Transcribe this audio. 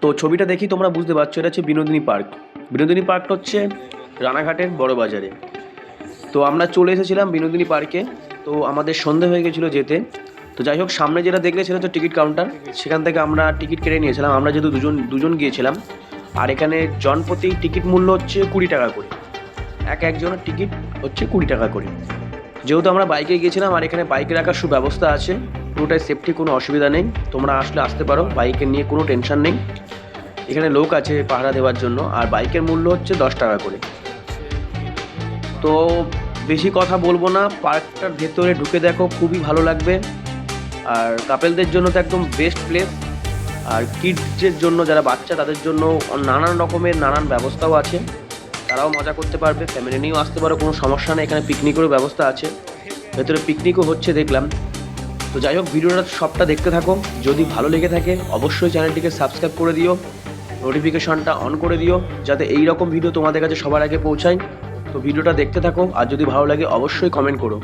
তো ছবিটা দেখি তোমরা বুঝতে পারছো, এটা হচ্ছে বিনোদিনী পার্ক। বিনোদিনী পার্কটা হচ্ছে রানাঘাটের বড় বাজারে। তো আমরা চলে এসেছিলাম বিনোদিনী পার্কে। তো আমাদের সন্ধে হয়ে গেছিলো যেতে। তো যাই হোক, সামনে যেটা দেখলে সেটা হচ্ছে টিকিট কাউন্টার, সেখান থেকে আমরা টিকিট কেটে নিয়েছিলাম। আমরা যেহেতু দুজন গিয়েছিলাম, আর এখানে জনপ্রতি টিকিট মূল্য হচ্ছে 20 টাকা করে। একজনের টিকিট হচ্ছে 20 টাকা করে। যেহেতু আমরা বাইকে গিয়েছিলাম, আর এখানে বাইকে রাখার সুব্যবস্থা আছে, পুরোটাই সেফটি, কোনো অসুবিধা নেই। তোমরা আসতে পারো, বাইকে নিয়ে কোনো টেনশন নেই। এখানে লোক আছে পাহারা দেওয়ার জন্য। আর বাইকের মূল্য হচ্ছে 10 টাকা করে। তো বেশি কথা বলবো না, পার্কটার ভেতরে ঢুকে দেখো, খুবই ভালো লাগবে। আর কাপেলদের জন্য তো একদম বেস্ট প্লেস। আর কিডসের জন্য, যারা বাচ্চা, তাদের জন্য নানান ব্যবস্থাও আছে, তারাও মজা করতে পারবে। ফ্যামিলি নিয়েও আসতে পারো, কোনো সমস্যা নেই। এখানে পিকনিকেরও ব্যবস্থা আছে, ভেতরে পিকনিকও হচ্ছে দেখলাম। তো যাই হোক, ভিডিওটা সবটা দেখতে থাকো। যদি ভালো লেগে থাকে অবশ্যই চ্যানেলটিকে সাবস্ক্রাইব করে দিও, নোটিফিকেশনটা অন করে দিও, যাতে এই রকম ভিডিও তোমাদের কাছে সবার আগে পৌঁছায়। তো ভিডিওটা দেখতে থাকো, আর যদি ভালো লাগে অবশ্যই কমেন্ট করো।